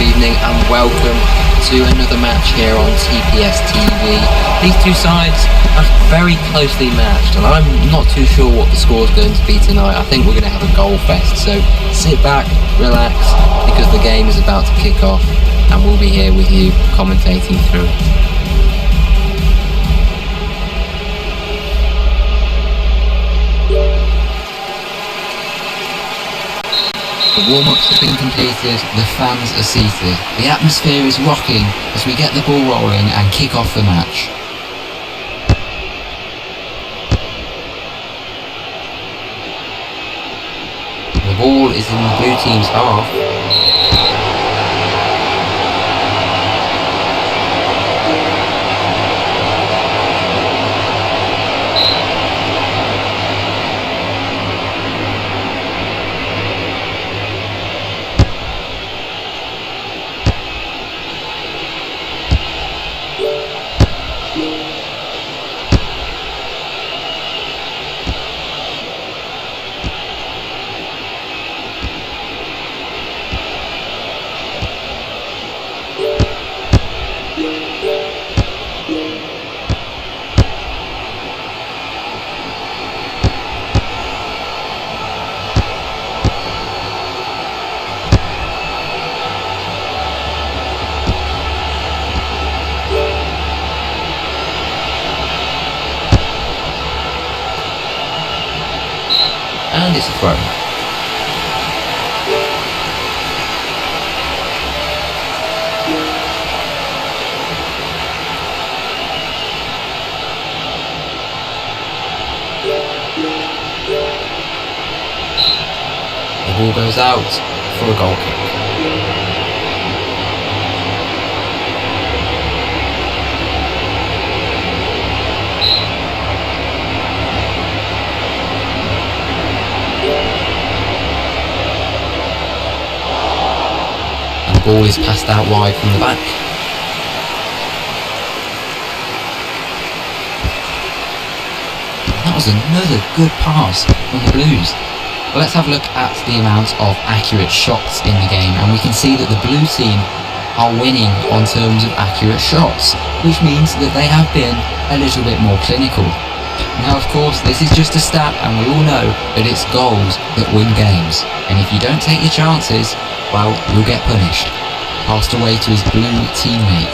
good evening and welcome to another match here on TPS TV. These two sides are very closely matched and I'm not too sure what the score is going to be tonight. I think we're going to have a goal fest, so sit back, relax, because the game is about to kick off and we'll be here with you commentating through it. The warm-ups have been completed, the fans are seated, the atmosphere is rocking as we get the ball rolling and kick off the match. The ball is in the blue team's half. And it's a throw. The ball goes out for a goal kick. The ball is passed out wide from the back. That was another good pass from the Blues. Well, let's have a look at the amount of accurate shots in the game, and we can see that the blue team are winning on terms of accurate shots, which means that they have been a little bit more clinical. Now, of course, this is just a stat, and we all know that it's goals that win games, and if you don't take your chances, well, you'll get punished. Passed away to his blue teammate.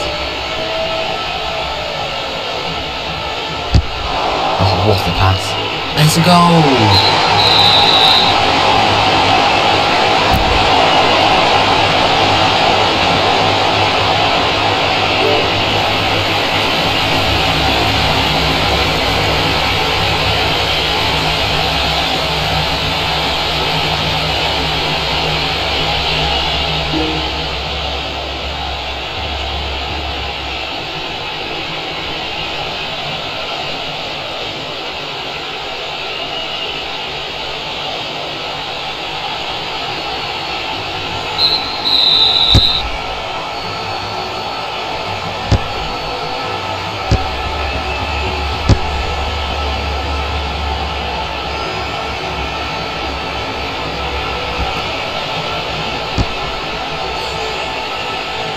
Oh, what a pass. And it's a goal!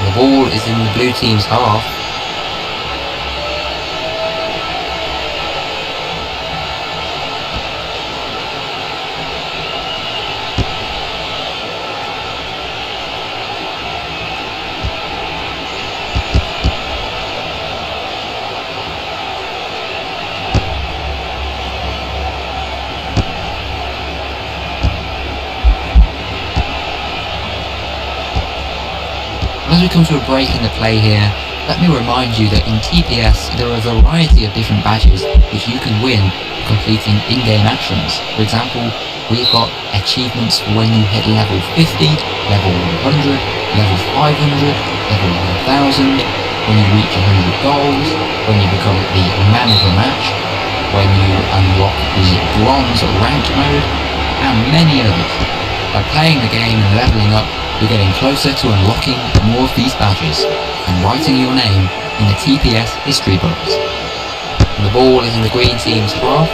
The ball is in the blue team's half. As we come to a break in the play here, let me remind you that in TPS there are a variety of different badges which you can win for completing in-game actions. For example, we've got achievements for when you hit level 50, level 100, level 500, level 1000, when you reach 100 goals, when you become the man of the match, when you unlock the bronze rank mode, and many others. By playing the game and leveling up, you're getting closer to unlocking more of these badges and writing your name in the TPS history books. And the ball is in the green team's half.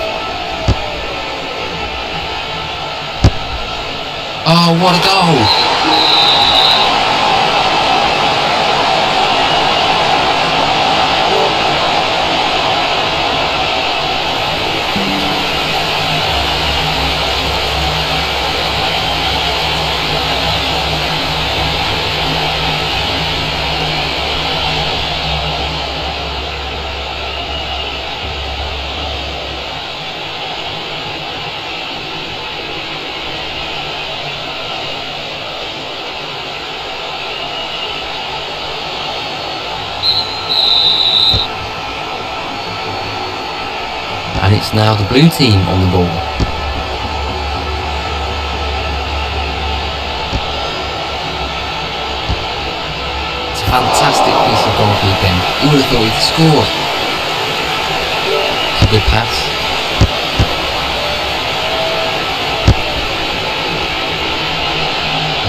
Oh, what a goal! it's now the blue team on the ball. It's a fantastic piece of goalkeeping. You would have thought he'd scored. It's a good pass.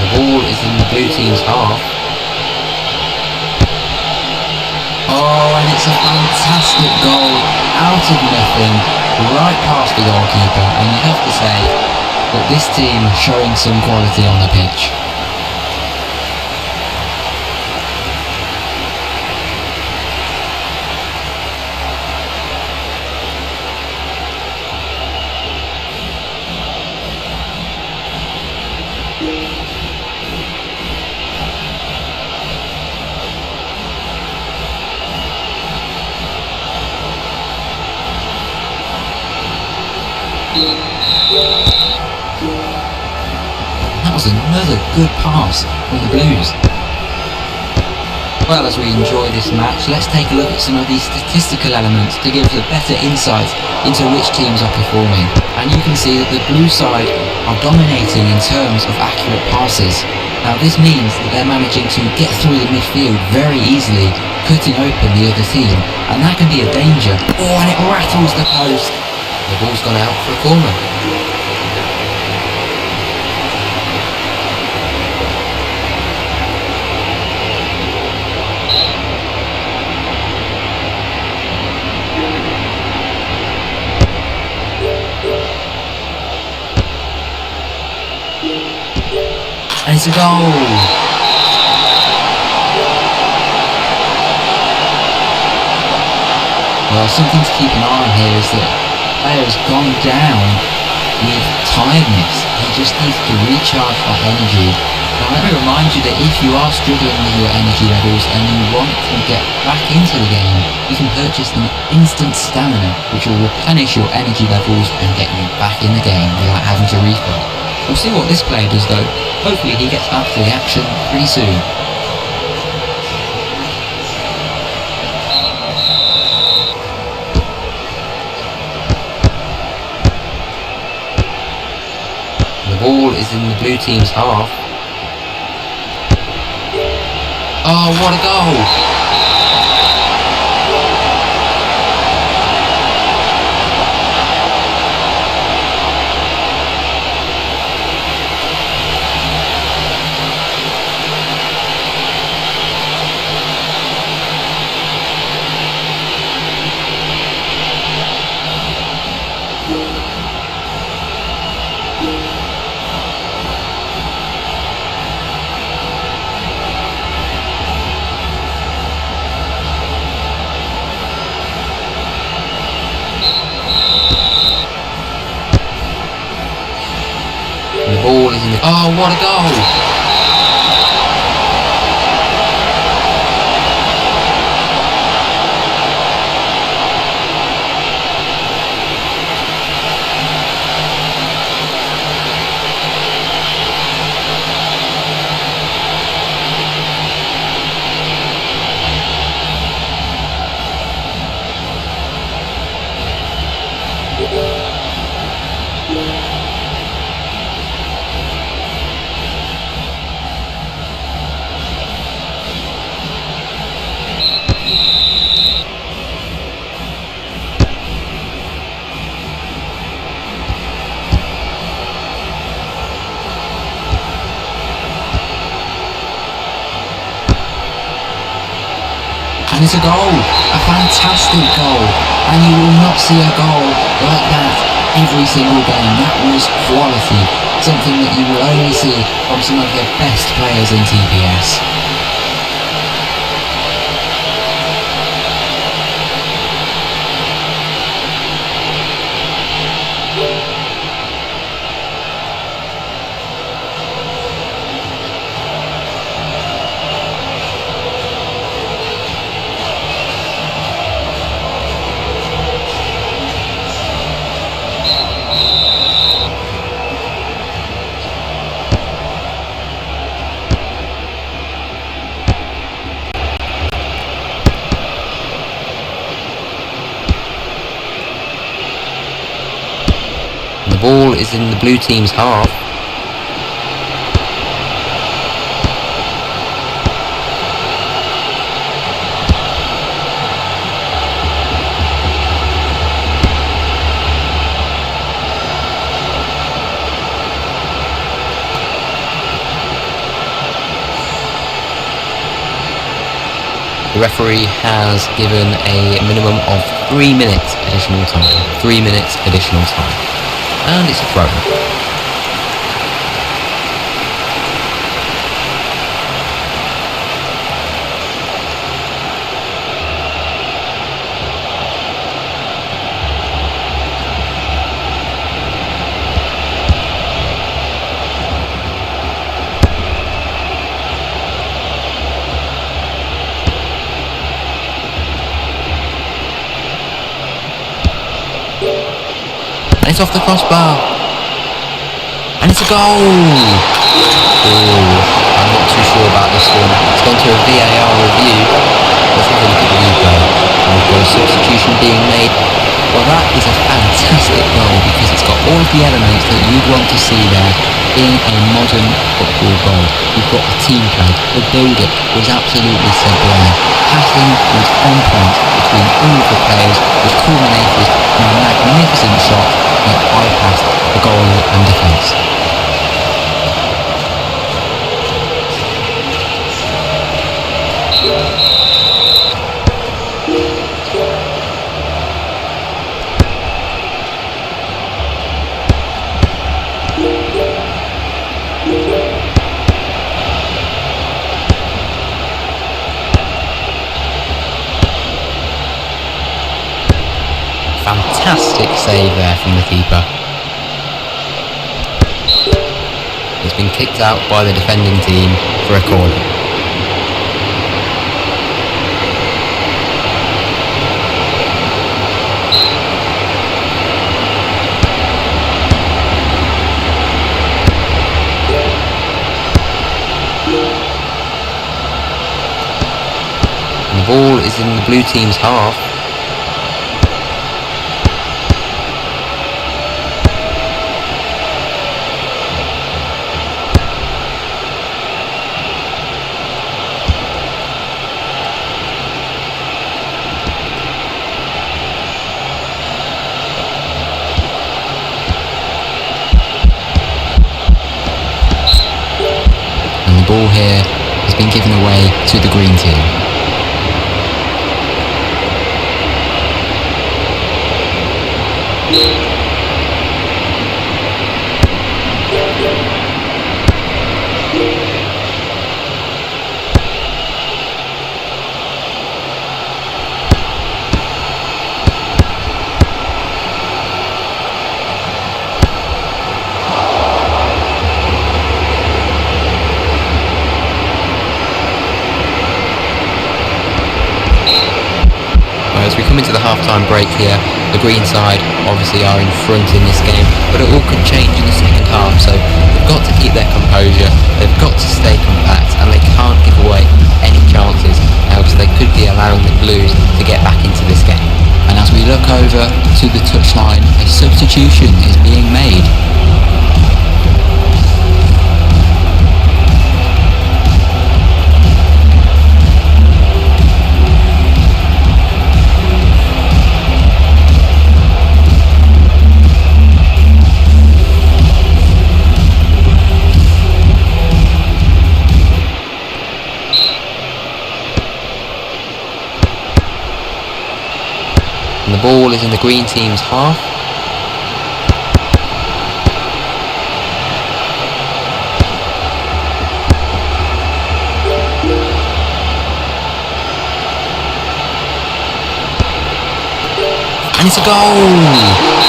The ball is in the blue team's half. Oh, and it's a fantastic goal out of nothing, right past the goalkeeper, and you have to say that this team is showing some quality on the pitch. That was another good pass from the Blues. Well, as we enjoy this match, let's take a look at some of these statistical elements to give us a better insight into which teams are performing. And you can see that the blue side are dominating in terms of accurate passes. Now this means that they're managing to get through the midfield very easily, cutting open the other team, and that can be a danger. Oh, and it rattles the post. The ball's gone out for a corner. And it's a goal! Well, something to keep an eye on here is that the player has gone down with tiredness. He just needs to recharge that energy. Now let me remind you that if you are struggling with your energy levels and you want to get back into the game, you can purchase an instant stamina which will replenish your energy levels and get you back in the game without having to refill. We'll see what this player does though. Hopefully he gets back to the action pretty soon. The ball is in the blue team's half. Oh, what a goal! The ball is in the... Oh, what a goal! And it's a goal, a fantastic goal, and you will not see a goal like that every single game. That was quality, something that you will only see from some of the best players in TPS. The ball is in the blue team's half. The referee has given a minimum of 3 minutes additional time. 3 minutes additional time. And it's a throw. And it's off the crossbar. And it's a goal! Oh, I'm not too sure about this one. It's gone to a VAR review. Let's have a look at the replay. And we've got a substitution being made. Well, that is a fantastic goal because it's got all of the elements that you'd want to see there in a modern football goal. You've got the team play, the build-up was absolutely sublime. Passing was on point between all of the players, which culminated in a magnificent shot that bypassed the goal and defence. Fantastic save there from the keeper. It's been kicked out by the defending team for a corner. And the ball is in the blue team's half. The ball here has been given away to the green team. As we come into the half-time break here, the green side obviously are in front in this game, but it all could change in the second half, so they've got to keep their composure, they've got to stay compact, and they can't give away any chances, else they could be allowing the Blues to get back into this game. And as we look over to the touchline, a substitution is being made. And the ball is in the green team's half. And it's a goal!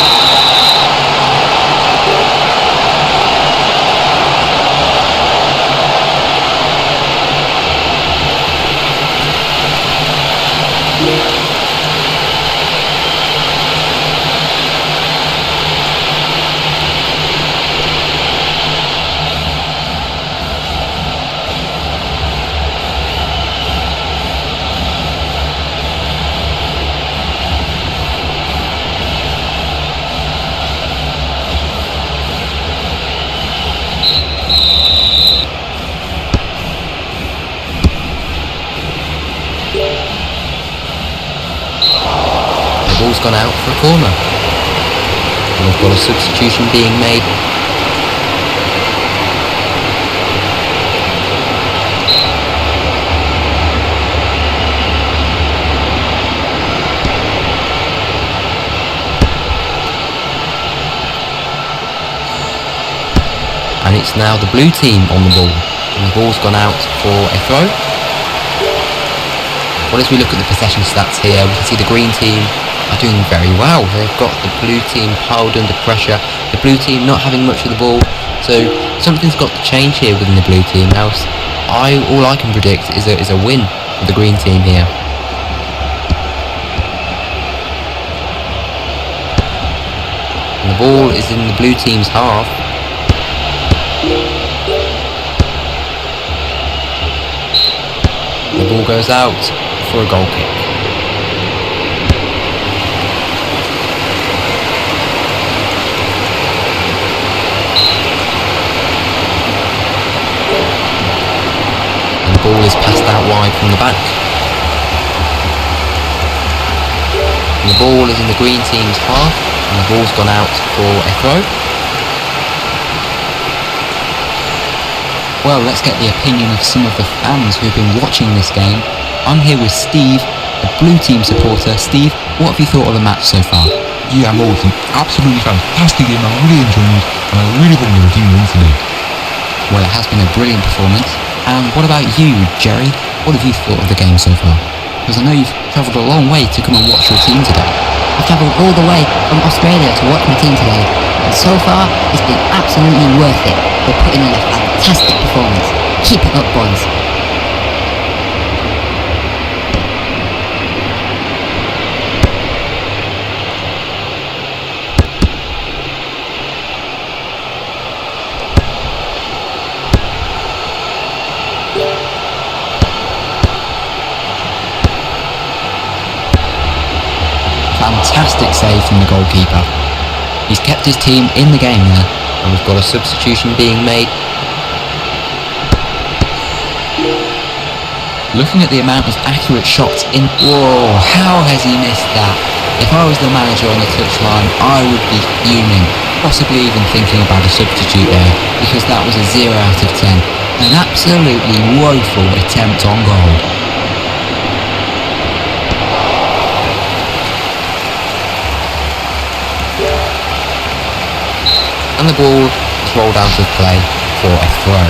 ball's gone out for a corner. And we've got a substitution being made. And it's now the blue team on the ball. And the ball's gone out for a throw. Well, as we look at the possession stats here, we can see the green team are doing very well. They've got the blue team piled under pressure. The blue team not having much of the ball. So something's got to change here within the blue team. Now, all I can predict is a win for the green team here. And the ball is in the blue team's half. The ball goes out for a goal kick. And the ball is passed out wide from the back. And the ball is in the green team's half, and the ball's gone out for a throw. Well, let's get the opinion of some of the fans who've been watching this game. I'm here with Steve, a blue team supporter. Steve, what have you thought of the match so far? Yeah, Mo, it's an absolutely fantastic game. I really enjoyed it, and I really hope the team wins today. Well, it has been a brilliant performance. And what about you, Jerry? What have you thought of the game so far? Because I know you've travelled a long way to come and watch your team today. I've travelled all the way from Australia to watch my team today, and so far it's been absolutely worth it. We're putting in a fantastic performance. Keep it up, boys. Fantastic save from the goalkeeper. He's kept his team in the game there. And we've got a substitution being made. Looking at the amount of accurate shots in... Whoa, how has he missed that? If I was the manager on the touchline, I would be fuming. Possibly even thinking about a substitute there, because that was a 0 out of 10. An absolutely woeful attempt on goal. And the ball is rolled out of play for a throw.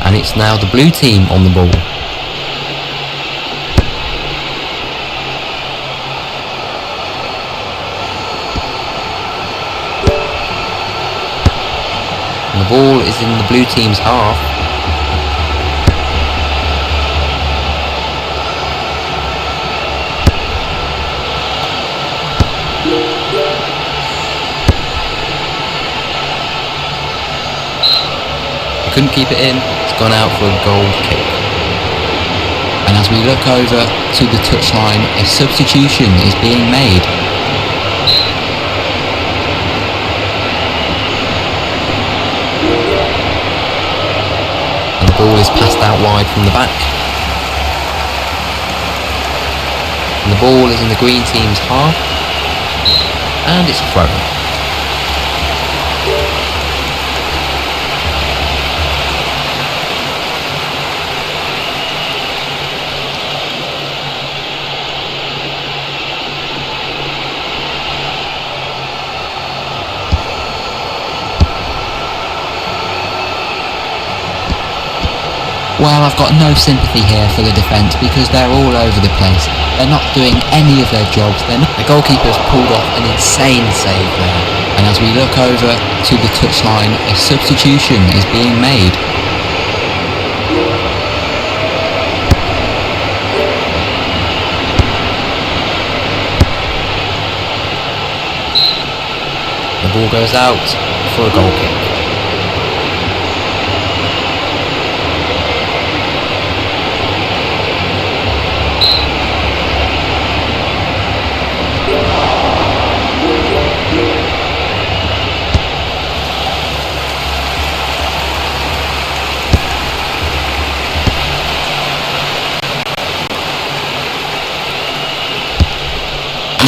And it's now the blue team on the ball. And the ball is in the blue team's half. Couldn't keep it in, it's gone out for a goal kick. And as we look over to the touchline, a substitution is being made. And the ball is passed out wide from the back. And the ball is in the green team's half. And it's a throw. Well, I've got no sympathy here for the defence because they're all over the place. They're not doing any of their jobs. The goalkeeper's pulled off an insane save there. And as we look over to the touchline, a substitution is being made. The ball goes out for a goal kick.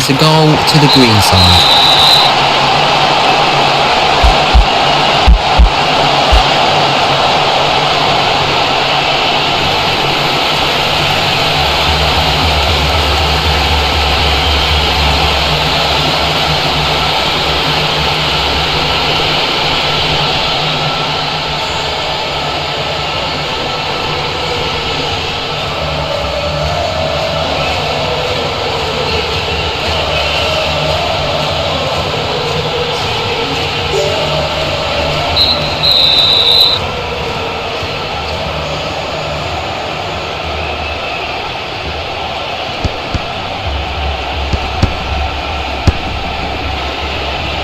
it's a goal to the green side.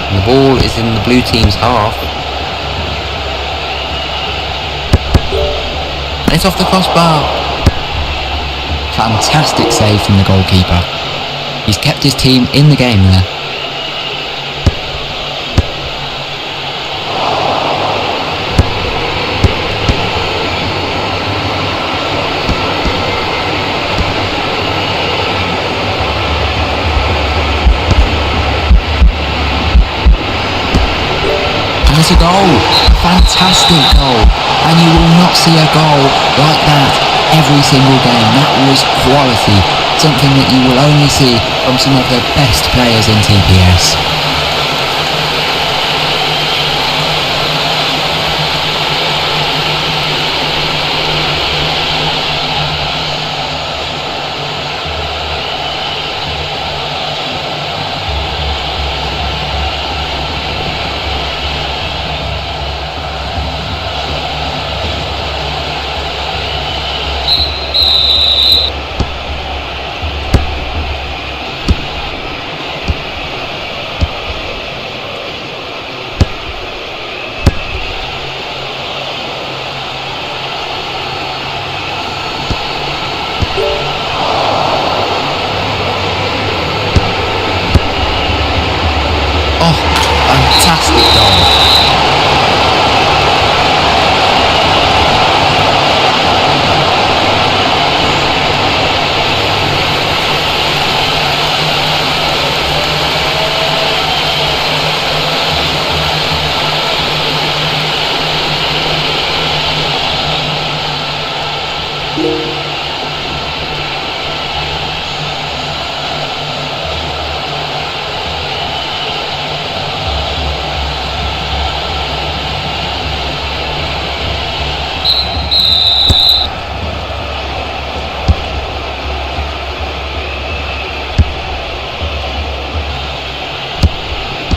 The ball is in the blue team's half. And it's off the crossbar. Fantastic save from the goalkeeper. He's kept his team in the game there. It's a goal, fantastic goal, and you will not see a goal like that every single game. That was quality, something that you will only see from some of the best players in TPS. Fantastic goal.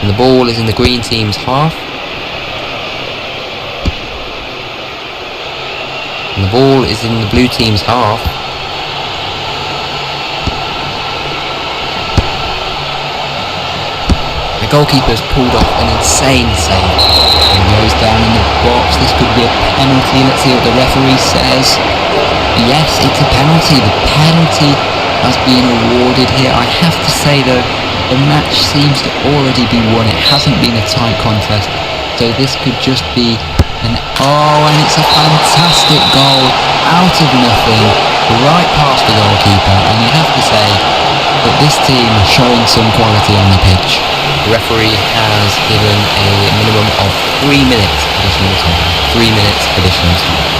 And the ball is in the green team's half. And the ball is in the blue team's half. The goalkeeper's pulled off an insane save. He goes down in the box. This could be a penalty. Let's see what the referee says. Yes, it's a penalty. The penalty has been awarded here. I have to say though, the match seems to already be won. It hasn't been a tight contest, so this could just be an and it's a fantastic goal out of nothing, right past the goalkeeper, and you have to say that this team is showing some quality on the pitch. The referee has given a minimum of 3 minutes additional time. 3 minutes additional time.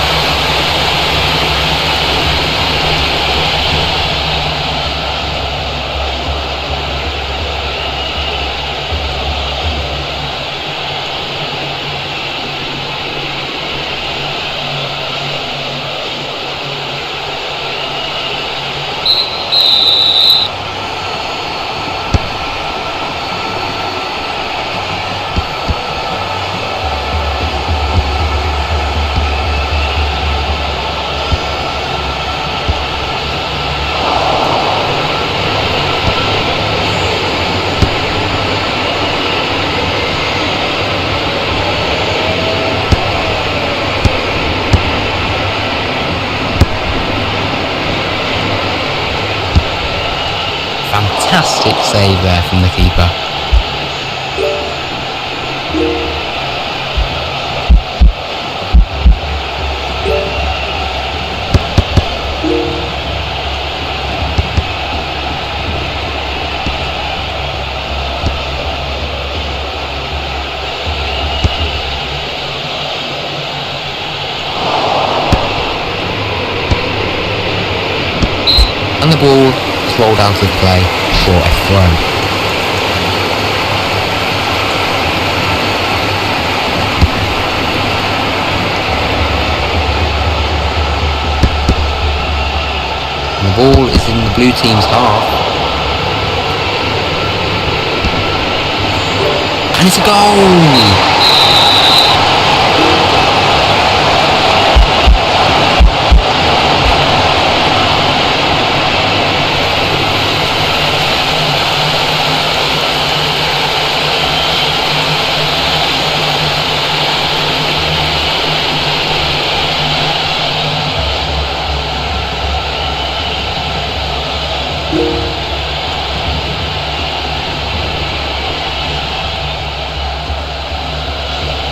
Fantastic save there from the keeper. That's rolled out of play for a throw. And the ball is in the blue team's half. And it's a goal!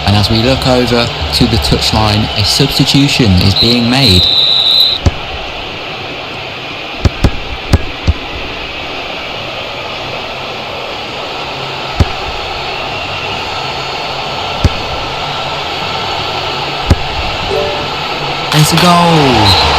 And as we look over to the touchline, a substitution is being made. And it's a goal!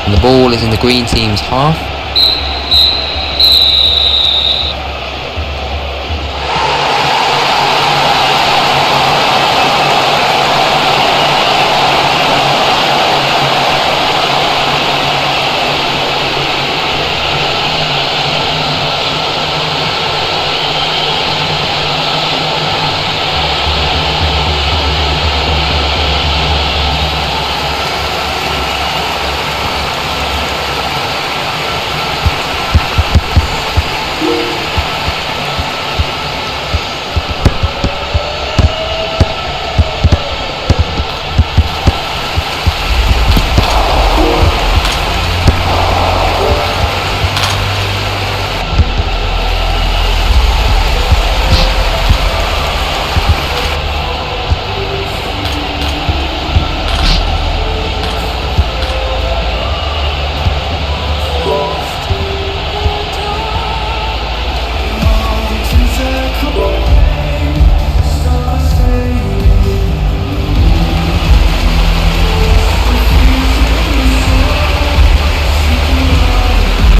And the ball is in the green team's half.